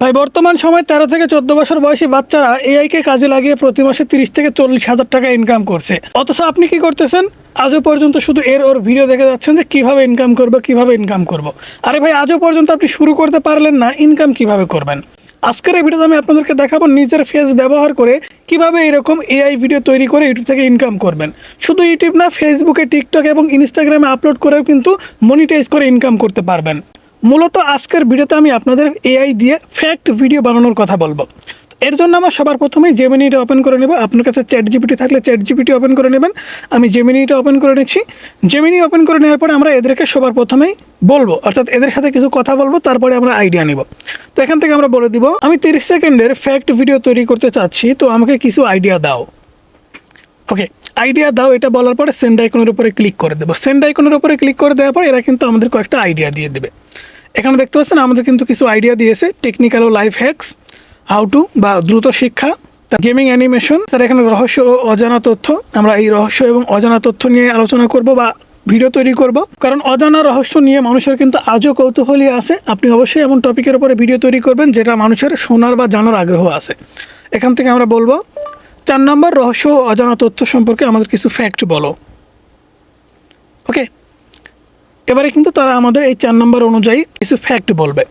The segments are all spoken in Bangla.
ভাই বর্তমান সময়ে 13 থেকে 14 বছর বয়সী বাচ্চারা এআই কে কাজে লাগিয়ে প্রতি মাসে 30 থেকে 40 হাজার টাকা ইনকাম করছে। অথচ আপনি কি করতেছেন? আজও পর্যন্ত শুধু ওর ভিডিও দেখে যাচ্ছেন যে কিভাবে ইনকাম করব। আরে ভাই, আজও পর্যন্ত আপনি শুরু করতে পারলেন না, ইনকাম কিভাবে করবেন? আজকের এই ভিডিওতে আমি আপনাদেরকে দেখাবো নিজের ফেস ব্যবহার করে কিভাবে এরকম এআই ভিডিও তৈরি করে ইউটিউব থেকে ইনকাম করবেন। শুধু ইউটিউব না, ফেসবুকে, টিকটক এবং ইনস্টাগ্রামে আপলোড করেও কিন্তু মনিটাইজ করে ইনকাম করতে পারবেন। মূলত আজকের ভিডিওতে আমি আপনাদের এআই দিয়ে ফ্যাক্ট ভিডিও বানানোর কথা বলবো। এর জন্য আমার সবার প্রথমেই জেমিনিটা ওপেন করে নেব। আপনার কাছে চ্যাট জিপিটি থাকলে চ্যাট জিপিটি ওপেন করে নেবেন। আমি জেমিনিটা ওপেন করে নিচ্ছি। জেমিনি ওপেন করে নেওয়ার পরে আমরা এদেরকে সবার প্রথমেই বলবো, অর্থাৎ এদের সাথে কিছু কথা বলবো, তারপরে আমরা আইডিয়া নিব। তো এখান থেকে আমরা বলে দিব, আমি 30 সেকেন্ডের ফ্যাক্ট ভিডিও তৈরি করতে চাচ্ছি, তো আমাকে কিছু আইডিয়া দাও। ওকে, আইডিয়া দাও এটা বলার পরে সেন্ড আইকনের উপরে ক্লিক করে দেবো। সেন্ড আইকনের উপরে ক্লিক করে দেওয়ার পর এরা কিন্তু আমাদের কয়েকটা আইডিয়া দিয়ে দেবে। এখানে দেখতে পাচ্ছেন আমাদের কিন্তু কিছু আইডিয়া দিয়েছে। টেকনিক্যাল ও লাইফ হ্যাকস, হাউ টু বা দ্রুত শিক্ষা, গেমিং অ্যানিমেশন। স্যার এখানে রহস্য ও অজানা তথ্য। আমরা এই রহস্য এবং অজানা তথ্য নিয়ে আলোচনা করব বা ভিডিও তৈরি করব, কারণ অজানা রহস্য নিয়ে মানুষের কিন্তু আজও কৌতূহলী আছে। আপনি অবশ্যই এমন টপিকের উপরে ভিডিও তৈরি করবেন যেটা মানুষের শোনার বা জানার আগ্রহ আছে। এখান থেকে আমরা বলবো 4 নম্বর, রহস্য ও অজানা তথ্য সম্পর্কে আমাদের কিছু ফ্যাক্ট বলো। ওকে, এবারে কিন্তু তারা আমাদের এই 4 নম্বর অনুযায়ী কিছু ফ্যাক্ট বলবে।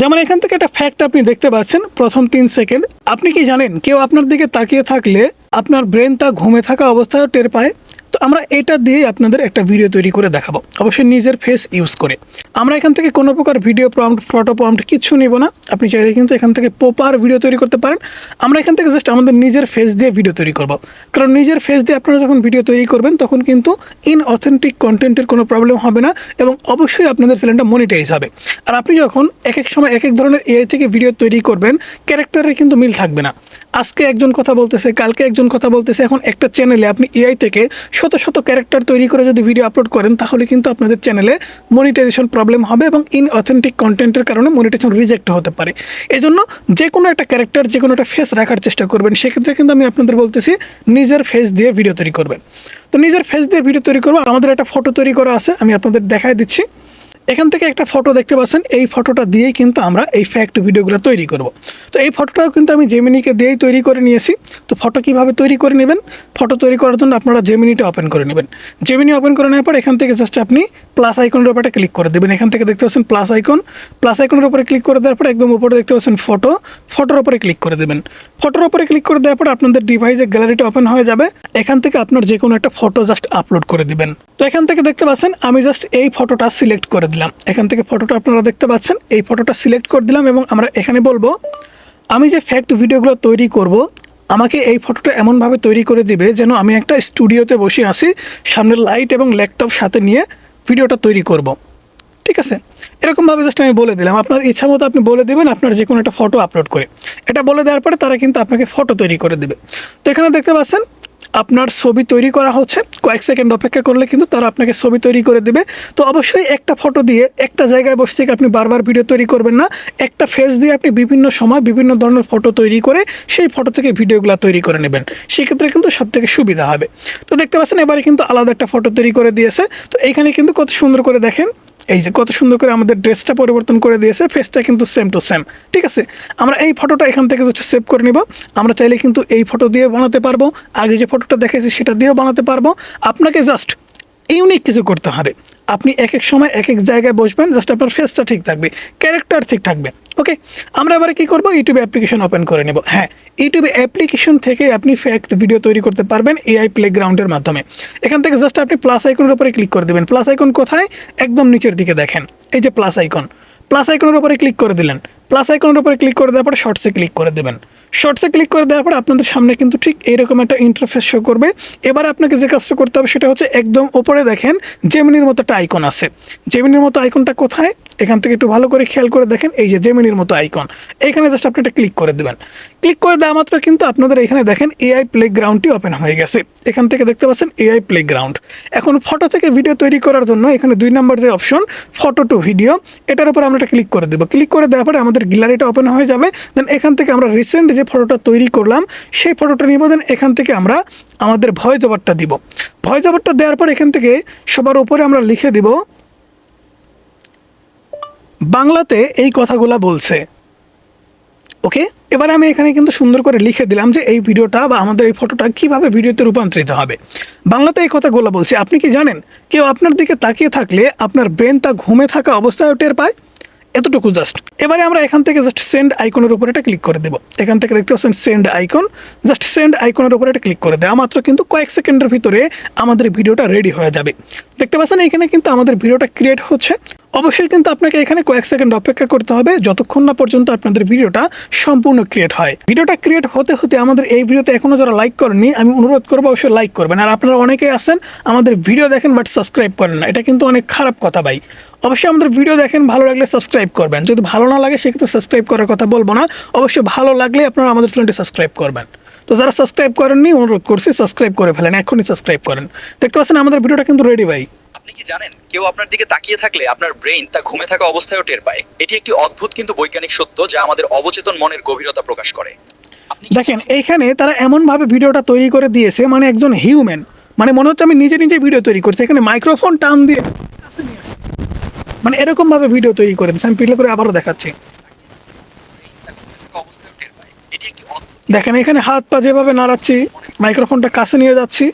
যেমন এখান থেকে একটা ফ্যাক্ট আপনি দেখতে পাচ্ছেন, প্রথম 3 সেকেন্ড। আপনি কি জানেন, কেউ আপনার দিকে তাকিয়ে থাকলে আপনার ব্রেন তা ঘুমে থাকা অবস্থায় টের পায়? তো আমরা এটা দিয়ে আপনাদের একটা ভিডিও তৈরি করে দেখাবো, অবশ্যই নিজের ফেস ইউজ করে। আমরা এখান থেকে কোনো প্রকার ভিডিও প্রম্পট, ফটো প্রম্পট কিছু নিব না। আপনি চাইলে কিন্তু এখান থেকে প্রপার ভিডিও তৈরি করতে পারেন। আমরা এখান থেকে জাস্ট আমাদের নিজের ফেস দিয়ে ভিডিও তৈরি করব, কারণ নিজের ফেস দিয়ে আপনারা যখন ভিডিও তৈরি করবেন তখন কিন্তু ইনঅথেন্টিক কন্টেন্টের কোনো প্রবলেম হবে না এবং অবশ্যই আপনাদের চ্যানেলটা মনিটাইজ হবে। আর আপনি যখন এক এক সময় এক এক ধরনের এআই থেকে ভিডিও তৈরি করবেন, ক্যারেক্টারের কিন্তু মিল থাকবে না। আজকে একজন কথা বলতেছে, কালকে একজন কথা বলতেছে। এখন একটা চ্যানেলে আপনি এআই থেকে শত শত ক্যারেক্টার তৈরি করে যদি ভিডিও আপলোড করেন, তাহলে কিন্তু আপনাদের চ্যানেলে মনিটাইজেশন প্রবলেম হবে এবং ইনঅথেন্টিক কন্টেন্টের কারণে মনিটাইজেশন রিজেক্ট হতে পারে। এজন্য যে কোনো একটা ক্যারেক্টার, যে কোনো একটা ফেস রাখার চেষ্টা করবেন। সেক্ষেত্রে কিন্তু আমি আপনাদের বলতেছি নিজের ফেস দিয়ে ভিডিও তৈরি করবেন। তো নিজের ফেস দিয়ে ভিডিও তৈরি করবো। আমাদের একটা ফটো তৈরি করা আছে, আমি আপনাদের দেখায় দিচ্ছি। এখান থেকে একটা ফটো দেখতে পাচ্ছেন, এই ফটোটা দিয়েই কিন্তু আমরা এই ফ্যাক্ট ভিডিওগুলো তৈরি করব। তো এই ফটোটাও কিন্তু আমি জেমিনিকে দিয়েই তৈরি করে নিয়েছি। তো ফটো কিভাবে তৈরি করে নেবেন? ফটো তৈরি করার জন্য আপনারা জেমিনিটা ওপেন করে নেবেন। জেমিনি ওপেন করে নেওয়ার পর এখান থেকে জাস্ট আপনি প্লাস আইকনের উপরে ক্লিক করে দেবেন। এখান থেকে দেখতে পাচ্ছেন প্লাস আইকন। প্লাস আইকনের উপরে ক্লিক করে দেওয়ার পর একদম উপরে দেখতে পাচ্ছেন ফটো। ফটোর উপরে ক্লিক করে দেবেন। ফটোর উপরে ক্লিক করে দেওয়ার পর আপনাদের ডিভাইসের গ্যালারিটা ওপেন হয়ে যাবে। এখান থেকে আপনার যে কোনো একটা ফটো জাস্ট আপলোড করে দিবেন। তো এখান থেকে দেখতে পাচ্ছেন আমি জাস্ট এই ফটোটা সিলেক্ট করে দিলাম। এখান থেকে ফটোটা আপনারা দেখতে পাচ্ছেন, এই ফটোটা সিলেক্ট করে দিলাম এবং আমরা এখানে বলবো, আমি যে ফ্যাক্ট ভিডিওগুলো তৈরি করব, আমাকে এই ফটোটা এমনভাবে তৈরি করে দিবে যেন আমি একটা স্টুডিওতে বসে আছি, সামনে লাইট এবং ল্যাপটপ সাথে নিয়ে ভিডিওটা তৈরি করব। ঠিক আছে, এরকমভাবে জাস্ট আমি বলে দিলাম। আপনার ইচ্ছা মতো আপনি বলে দেবেন আপনার যে কোনো একটা ফটো আপলোড করে। এটা বলে দেওয়ার পরে তারা কিন্তু আপনাকে ফটো তৈরি করে দেবে। তো এখানে দেখতে পাচ্ছেন আপনার ছবি তৈরি করা হচ্ছে। কয়েক সেকেন্ড অপেক্ষা করলে কিন্তু তারা আপনাকে ছবি তৈরি করে দেবে। তো অবশ্যই একটা ফটো দিয়ে একটা জায়গায় বসে থেকে আপনি বারবার ভিডিও তৈরি করবেন না। একটা ফেস দিয়ে আপনি বিভিন্ন সময় বিভিন্ন ধরনের ফটো তৈরি করে সেই ফটো থেকে ভিডিওগুলো তৈরি করে নেবেন। সেক্ষেত্রে কিন্তু সব থেকে সুবিধা হবে। তো দেখতে পাচ্ছেন এবারে কিন্তু আলাদা একটা ফটো তৈরি করে দিয়েছে। তো এইখানে কিন্তু কত সুন্দর করে দেখেন, এই যে কত সুন্দর করে আমাদের ড্রেসটা পরিবর্তন করে দিয়েছে, ফেসটা কিন্তু সেম টু সেম। ঠিক আছে, আমরা এই ফটোটা এখান থেকে জাস্ট সেভ করে নিব। আমরা চাইলে কিন্তু এই ফটো দিয়ে বানাতে পারবো, আগে যে ফটোটা দেখেছি সেটা দিয়েও বানাতে পারবো। আপনাকে জাস্ট ইউনিক কিছু করতে হবে। আপনি এক এক সময় এক এক জায়গায় বসবেন, জাস্ট আপনার ফেসটা ঠিক থাকবে, ক্যারেক্টার ঠিক থাকবে। ওকে, আমরা এবারে কী করবো, ইউটিউব অ্যাপ্লিকেশন ওপেন করে নেব। হ্যাঁ, ইউটিউব অ্যাপ্লিকেশন থেকে আপনি ফ্যাক্ট ভিডিও তৈরি করতে পারবেন এআই প্লেগ্রাউন্ডের মাধ্যমে। এখান থেকে জাস্ট আপনি প্লাস আইকনের উপরে ক্লিক করে দেবেন। প্লাস আইকন কোথায়? একদম নিচের দিকে দেখেন, এই যে প্লাস আইকন। প্লাস আইকনের উপরে ক্লিক করে দিলেন। প্লাস আইকনের উপরে ক্লিক করে দেওয়ার পরে শর্টসে ক্লিক করে দেবেন। শর্টসে ক্লিক করে দেওয়ার পর আপনাদের সামনে কিন্তু ঠিক এইরকম একটা ইন্টারফেস শো করবে। এবার আপনাকে যে কাজটা করতে হবে সেটা হচ্ছে, একদম ওপরে দেখেন জেমিনির মতো একটা আইকন আছে। জেমিনির মতো আইকনটা কোথায়? এখান থেকে একটু ভালো করে খেয়াল করে দেখেন, এই যে জেমিনির মতো আইকন, এইখানে জাস্ট আপনি এটা ক্লিক করে দেবেন। ক্লিক করে দেওয়া মাত্র কিন্তু আপনাদের এখানে দেখেন এআই প্লেগ্রাউন্ডটি ওপেন হয়ে গেছে। এখান থেকে দেখতে পাচ্ছেন এআই প্লেগ্রাউন্ড। এখন ফটো থেকে ভিডিও তৈরি করার জন্য এখানে 2 নম্বর যে অপশন, ফটো টু ভিডিও, এটার উপর আমরা এটা ক্লিক করে দেবো। ক্লিক করে দেওয়ার পরে আমাদের গ্যালারিটা ওপেন হয়ে যাবে। দেন এখান থেকে আমরা রিসেন্ট যে ফটোটা তৈরি করলাম সেই ফটোটা নিব। দেন এখান থেকে আমরা আমাদের ভয়েস ওভারটা দিব। ভয়েস ওভারটা দেওয়ার পর এখান থেকে সবার উপরে আমরা লিখে দিব, বাংলাতে এই কথাগুলা বলছে। ওকে, এবারে আমি এখানে কিন্তু সুন্দর করে লিখে দিলাম যে এই ভিডিওটা বা আমাদের এই ফটোটা কিভাবে ভিডিওতে রূপান্তরিত হবে। বাংলাতে এই কথাগুলো বলছি। আপনি কি জানেন কেউ আপনার দিকে তাকিয়ে থাকলে আপনার ব্রেন তা ঘুমে থাকা অবস্থায় টের পায়? এতটুকু জাস্ট। এবারে আমরা এখান থেকে জাস্ট সেন্ড আইকনের উপর এটা ক্লিক করে দেব। এখান থেকে দেখতে পাচ্ছেন সেন্ড আইকন, জাস্ট সেন্ড আইকনের উপর এটা ক্লিক করে দেওয়া মাত্র কিন্তু কয়েক সেকেন্ডের ভিতরে আমাদের ভিডিওটা রেডি হয়ে যাবে। দেখতে পাচ্ছেন এখানে কিন্তু আমাদের ভিডিওটা ক্রিয়েট হচ্ছে। অবশ্যই কিন্তু আপনাকে এখানে কয়েক সেকেন্ড অপেক্ষা করতে হবে যতক্ষণ না পর্যন্ত আপনাদের ভিডিওটা সম্পূর্ণ ক্রিয়েট হয়। ভিডিওটা ক্রিয়েট হতে হতে আমাদের এই ভিডিওতে এখনো যারা লাইক করেননি আমি অনুরোধ করবো অবশ্যই লাইক করবেন। আর আপনারা অনেকেই আছেন আমাদের ভিডিও দেখেন বাট সাবস্ক্রাইব করেন না, এটা কিন্তু অনেক খারাপ কথা ভাই। অবশ্যই আমাদের ভিডিও দেখেন, ভালো লাগলে সাবস্ক্রাইব করবেন, যদি ভালো না লাগে সেক্ষেত্রে সাবস্ক্রাইব করার কথা বলবো না, অবশ্যই ভালো লাগলে আপনারা আমাদের চ্যানেলটি সাবস্ক্রাইব করবেন। তো যারা সাবস্ক্রাইব করেননি অনুরোধ করছি সাবস্ক্রাইব করে ফেলেন, এখনই সাবস্ক্রাইব করেন। দেখতে পাচ্ছেন আমাদের ভিডিওটা কিন্তু রেডি ভাই। আপনি কি জানেন কেউ আপনার দিকে তাকিয়ে থাকলে আপনার ব্রেইন তা ঘুমে থাকা অবস্থায়ও টের পায়? এটি একটি অদ্ভুত কিন্তু বৈজ্ঞানিক সত্য যা আমাদের অবচেতন মনের গভীরতা প্রকাশ করে। দেখেন এইখানে তারা এমনভাবে ভিডিওটা তৈরি করে দিয়েছে, মানে একজন হিউম্যান, মানে মনে হচ্ছে আমি নিজে নিজে ভিডিও তৈরি করছি। এখানে মাইক্রোফোন টান দিয়ে মানে এরকম ভাবে ভিডিও তৈরি করে দিচ্ছে। আমি প্লে করে আবারও দেখাচ্ছি। দেখেন এখানে হাত পা যেভাবে নাড়াচ্ছি, মাইক্রোফোনটা কাছে নিয়ে যাচ্ছি,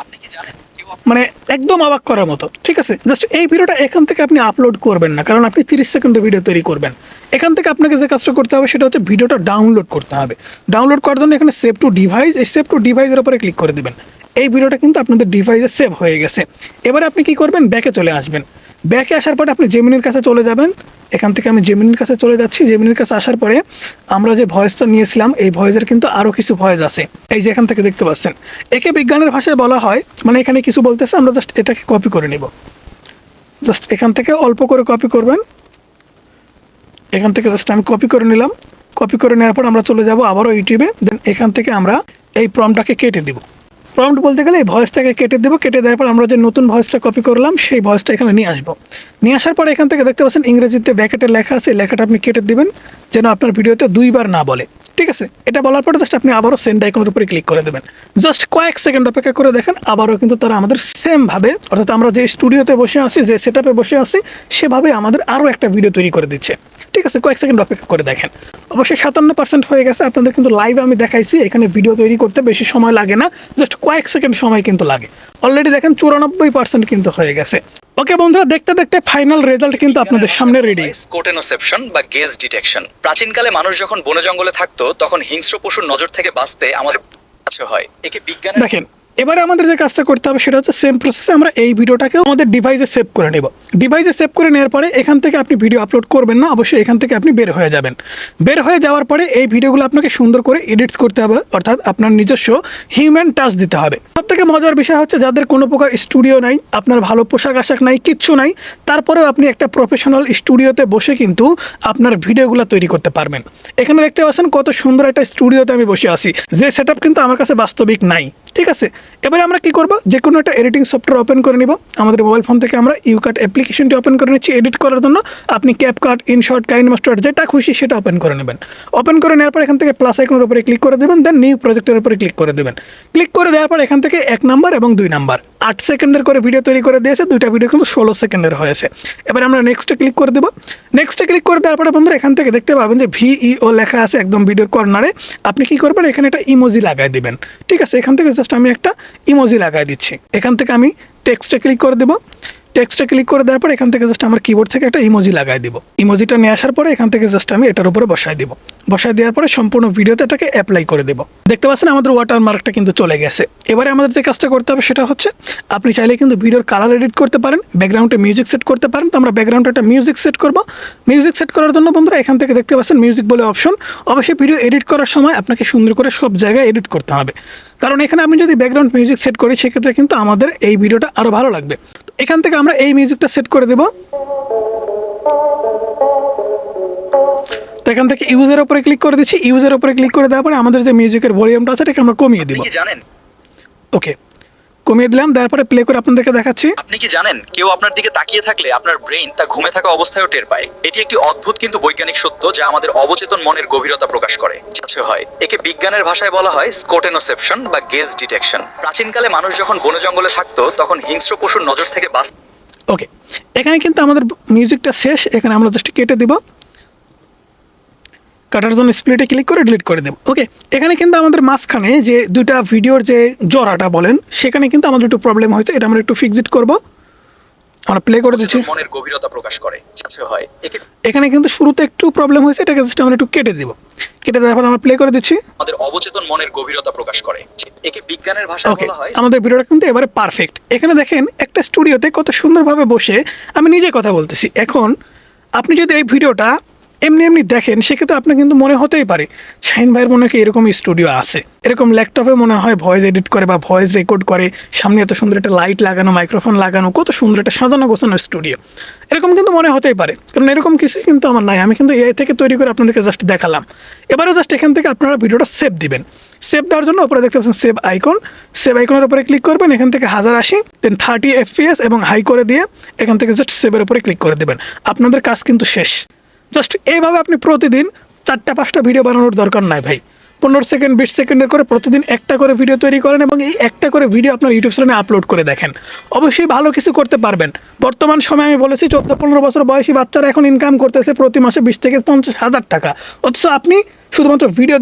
মানে একদম অবাক করার মতো। ঠিক আছে, জাস্ট এই ভিডিওটা এখান থেকে আপনি আপলোড করবেন না, কারণ আপনি 30 সেকেন্ডের ভিডিও তৈরি করবেন। এখান থেকে আপনাকে যে কাজটা করতে হবে সেটা হচ্ছে ভিডিওটা ডাউনলোড করতে হবে। ডাউনলোড করার জন্য এখানে সেভ টু ডিভাইস, এই সেভ টু ডিভাইসের উপরে ক্লিক করে দিবেন। এই ভিডিওটা কিন্তু আপনাদের ডিভাইসে সেভ হয়ে গেছে। এবারে আপনি কি করবেন, ব্যাকে চলে আসবেন। ব্যাকে আসার পরে আপনি জেমিনির কাছে চলে যাবেন। এখান থেকে আমি জেমিনির কাছে চলে যাচ্ছি। জেমিনির কাছে আসার পরে আমরা যে ভয়েসটা নিয়েছিলাম এই ভয়েসের কিন্তু আরও কিছু ভয়েস আছে, এই যে এখান থেকে দেখতে পাচ্ছেন। একে বিজ্ঞানের ভাষায় বলা হয়, মানে এখানে কিছু বলতেছে, আমরা জাস্ট এটাকে কপি করে নিব। জাস্ট এখান থেকে অল্প করে কপি করবেন। এখান থেকে জাস্ট আমি কপি করে নিলাম। কপি করে নেওয়ার পর আমরা চলে যাব আবারও ইউটিউবে। দেন এখান থেকে আমরা এই প্রম্পটটাকে কেটে দিব। প্রম্পট বলতে গেলে এই ভয়েসটাকে কেটে দেবো। কেটে দেওয়ার পর আমরা যে নতুন ভয়েসটা কপি করলাম সেই ভয়েসটা এখানে নিয়ে আসবো। নিয়ে আসার পরে এখান থেকে দেখতে পাচ্ছেন ইংরেজিতে ব্র্যাকেটে লেখা আছে, লেখাটা আপনি কেটে দিবেন যেন আপনার ভিডিওতে দুইবার না বলে। ঠিক আছে, এটা বলার পরে জাস্ট আপনি আবারও সেন্ড আইকনের উপরে ক্লিক করে দেবেন। জাস্ট কয়েক সেকেন্ড অপেক্ষা করে দেখেন, আবারও কিন্তু তারা আমাদের সেমভাবে, অর্থাৎ আমরা যে স্টুডিওতে বসে আছি, যে সেটআপে বসে আছি, সেভাবে আমাদের আরও একটা ভিডিও তৈরি করে দিচ্ছে। ঠিক আছে, কয়েক সেকেন্ড অপেক্ষা করে দেখেন। অবশ্যই 57% হয়ে গেছে। আপনাদের কিন্তু লাইভ আমি দেখাইছি, এখানে ভিডিও তৈরি করতে বেশি সময় লাগে না, জাস্ট কয়েক সেকেন্ড সময় কিন্তু লাগে। অলরেডি দেখেন 94% কিন্তু হয়ে গেছে। ওকে বন্ধুরা, দেখতে দেখতে ফাইনাল রেজাল্ট কিন্তু আপনাদের সামনে রেডি। স্কোটেনোসেপশন বা গেজ ডিটেকশন। প্রাচীনকালে মানুষ যখন বনে জঙ্গলে থাকতো তখন হিংস্র পশুর নজর থেকে বাঁচতে আমাদের কাছে হয়। একে বিজ্ঞান। দেখেন এবারে আমাদের যে কাজটা করতে হবে সেটা হচ্ছে সেম প্রসেসে আমরা এই ভিডিওটাকে আমাদের ডিভাইসে সেভ করে নেব। ডিভাইসে সেভ করে নেওয়ার পরে এখান থেকে আপনি ভিডিও আপলোড করবেন না, অবশ্যই এখান থেকে আপনি বের হয়ে যাবেন। বের হয়ে যাওয়ার পরে এই ভিডিওগুলো আপনাকে সুন্দর করে এডিট করতে হবে, অর্থাৎ আপনার নিজস্ব হিউম্যান টাচ দিতে হবে। সব থেকে মজার বিষয় হচ্ছে যাদের কোনো প্রকার স্টুডিও নাই, আপনার ভালো পোশাক আশাক নাই, কিচ্ছু নাই, তারপরেও আপনি একটা প্রফেশনাল স্টুডিওতে বসে কিন্তু আপনার ভিডিওগুলো তৈরি করতে পারবেন। এখানে দেখতে পাচ্ছেন কত সুন্দর একটা স্টুডিওতে আমি বসে আছি, যে সেটআপ কিন্তু আমার কাছে বাস্তবিক নাই। ঠিক আছে, এবারে আমরা কি করব, যে কোনো একটা এডিটিং সফটওয়্যার ওপেন করে নিব। আমাদের মোবাইল ফোন থেকে আমরা ইউকাট অ্যাপ্লিকেশনটি ওপেন করে নিচ্ছি এডিট করার জন্য। আপনি ক্যাপকাট, ইনশর্ট, কাইনমাস্টার যেটা খুশি সেটা ওপেন করে নেবেন। ওপেন করে নেওয়ার পর এখান থেকে প্লাস আইকনের উপরে ক্লিক করে দেবেন, দেন নিউ প্রজেক্টের উপরে ক্লিক করে দেবেন। ক্লিক করে দেওয়ার পর এখান থেকে 1 নাম্বার এবং 2 নাম্বার 8 সেকেন্ডের করে ভিডিও তৈরি করে দিয়েছে, দুইটা ভিডিও কিন্তু 16 সেকেন্ডের হয়েছে। এবার আমরা নেক্সটে ক্লিক করে দেবো। নেক্সটে ক্লিক করে দেওয়ার পরে বন্ধুরা এখান থেকে দেখতে পাবেন যে ভিইও লেখা আছে একদম ভিডিওর কর্নারে। আপনি কি করবেন, এখানে একটা ইমোজি লাগাই দিবেন। ঠিক আছে, এখান থেকে জাস্ট আমি একটা ইমোজি লাগাই দিচ্ছি। এখান থেকে আমি টেক্সটে ক্লিক করে দেবো। টেক্সটে ক্লিক করে দেওয়ার পর এখান থেকে জাস্ট আমার কিবোর্ড থেকে একটা ইমোজি লাগাই দিব। ইমোজিটা নিয়ে আসার পরে এখান থেকে জাস্ট আমি এটার উপরে বসাই দিব। বসাই দেওয়ার পরে সম্পূর্ণ ভিডিওতে এটাকে অ্যাপ্লাই করে দেব। দেখতে পাচ্ছেন আমাদের ওয়াটারমার্কটা কিন্তু চলে গেছে। এবারে আমাদের যে কাজটা করতে হবে সেটা হচ্ছে আপনি চাইলে কিন্তু ভিডিওর কালার এডিট করতে পারেন, ব্যাকগ্রাউন্ডে মিউজিক সেট করতে পারেন। তো আমরা ব্যাকগ্রাউন্ডে একটা মিউজিক সেট করব। মিউজিক সেট করার জন্য বন্ধুরা এখান থেকে দেখতে পাচ্ছেন মিউজিক বলে অপশন। অবশ্যই ভিডিও এডিট করার সময় আপনাকে সুন্দর করে সব জায়গায় এডিট করতে হবে, কারণ এখানে আপনি যদি ব্যাকগ্রাউন্ড মিউজিক সেট করি সেক্ষেত্রে কিন্তু আমাদের এই ভিডিওটা আরও ভালো লাগবে। এখান থেকে আমরা এই মিউজিকটা সেট করে দেব। তো এখান থেকে ইউজের উপরে ক্লিক করে দিচ্ছি। ইউজের উপরে ক্লিক করে দেওয়ার পরে আমাদের যে মিউজিকের ভলিউমটা আছে এটাকে আমরা কমিয়ে দিব। জানেন, ওকে, কমিয়ে দিলাম। তারপরে প্লে করে আপনাদেরকে দেখাচ্ছি। আপনি কি জানেন কেউ আপনার দিকে তাকিয়ে থাকলে আপনার ব্রেইন তা ঘুমে থাকা অবস্থায়ও টের পায়? এটি একটি অদ্ভুত কিন্তু বৈজ্ঞানিক সত্য যা আমাদের অবচেতন মনের গভীরতা প্রকাশ করে। হয় একে বিজ্ঞানের ভাষায় বলা হয় স্কোটেনোসেপশন বা গেজ ডিটেকশন। প্রাচীনকালে মানুষ যখন বনে জঙ্গলে থাকতো তখন হিংস্র পশুর নজর থেকে বাঁচতে। ওকে, এখানে কিন্তু আমাদের মিউজিকটা শেষ। এখানে আমরা জাস্ট কেটে দিব। কাটার জন্য স্প্লিটে ক্লিক করে ডিলিট করে দেবো। ওকে, এখানে কিন্তু আমাদের মাঝখানে যে দুইটা ভিডিওর যে জোড়াটা বলেন সেখানে কিন্তু আমাদের একটু প্রবলেম হয়েছে, এটা আমরা একটু ফিক্সড করবো। আমরা প্লে করে দিচ্ছি, মনের গভীরতা প্রকাশ করে যাচ্ছে হয় একে এখানে কিন্তু শুরুতে একটু প্রবলেম হয়েছে, এটাকে জাস্ট আমরা একটু কেটে দিব। কেটে দেওয়ার পর আমরা প্লে করে দিচ্ছি। আমাদের অবচেতন মনের গভীরতা প্রকাশ করে, একে বিজ্ঞানের ভাষায় ওকে, বলা হয়। আমাদের ভিডিওটা কিন্তু এবারে পারফেক্ট। এখানে দেখেন একটা স্টুডিওতে কত সুন্দরভাবে বসে আমি নিজে কথা বলতেছি। এখন আপনি যদি এই ভিডিওটা এমনি এমনি দেখেন সেক্ষেত্রে আপনার কিন্তু মনে হতেই পারে শাহিন ভাইয়ের মনে হয় এরকম স্টুডিও আছে, এরকম ল্যাপটপে মনে হয় ভয়েস এডিট করে বা ভয়েস রেকর্ড করে, সামনে এত সুন্দর একটা লাইট লাগানো, মাইক্রোফোন লাগানো, কত সুন্দর একটা সাজানো গোছানো স্টুডিও, এরকম কিন্তু মনে হতেই পারে। কারণ এরকম কিছু কিন্তু আমার নাই, আমি কিন্তু এআই থেকে তৈরি করে আপনাদেরকে জাস্ট দেখালাম। এবারে জাস্ট এখান থেকে আপনারা ভিডিওটা সেভ দিবেন। সেভ দেওয়ার জন্য উপরে দেখতে পাচ্ছেন সেভ আইকন, সেভ আইকনের উপরে ক্লিক করবেন, এখান থেকে 1080 দেন 30 FPS এবং হাই করে দিয়ে এখান থেকে জাস্ট সেভের উপরে ক্লিক করে দেবেন। আপনাদের কাজ কিন্তু শেষ। জাস্ট এইভাবে আপনি প্রতিদিন 4-5টা ভিডিও বানানোর দরকার নাই ভাই। 15 সেকেন্ড 20 সেকেন্ডের করে প্রতিদিন একটা করে ভিডিও তৈরি করেন এবং এই একটা করে ভিডিও আপনার ইউটিউব চ্যানেলে আপলোড করে দেখেন, অবশ্যই ভালো কিছু করতে পারবেন। বর্তমান সময়ে আমি বলেছি 14-15 বছর বয়সী বাচ্চারা এখন ইনকাম করতেছে প্রতি মাসে 20 থেকে 50 হাজার টাকা, অথচ আপনি শুধুমাত্র ভিডিও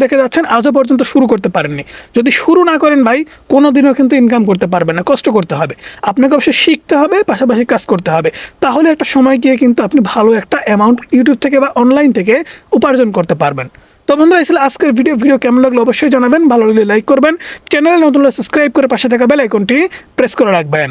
দেখে যাচ্ছেন আজও পর্যন্ত শুরু করতে পারেননি। যদি শুরু না করেন ভাই, কোনো দিনও কিন্তু ইনকাম করতে পারবেন না, কষ্ট করতে হবে আপনাকে, অবশ্যই শিখতে হবে, পাশাপাশি কাজ করতে হবে, তাহলে একটা সময় গিয়ে কিন্তু আপনি ভালো একটা অ্যামাউন্ট ইউটিউব থেকে বা অনলাইন থেকে উপার্জন করতে পারবেন। তো বন্ধুরা, এই আজকের ভিডিও কেমন লাগলো অবশ্যই জানাবেন, ভালো লাগলে লাইক করবেন, চ্যানেলে নতুন হলে সাবস্ক্রাইব করে পাশে থাকা বেল আইকনটি প্রেস করে রাখবেন।